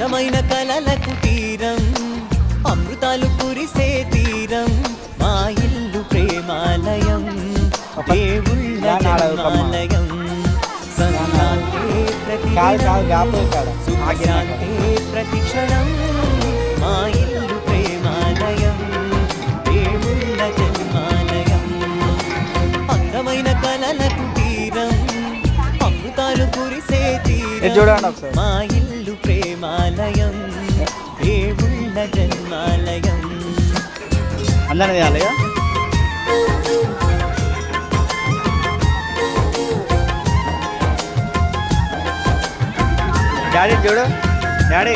అందమైన కలలకు తీరం అమృతాలు కురిసే తీరం మా ఇల్లు ప్రేమాలయం దేవుళ్ళ జన్మాలయం సంక్రాంతే సుఖశాంతే ప్రతిక్షణం మా ఇల్లు ప్రేమాలయం దేవుళ్ళ జన్మాలయం అందమైన కలలకు తీరం అమృతాలు కురిసే తీరం మా ఇల్లు ప్రేమాలయం దేవుళ్ళ జన్మాలయం అందరిది అలాగా డాడీ చూడు డాడీ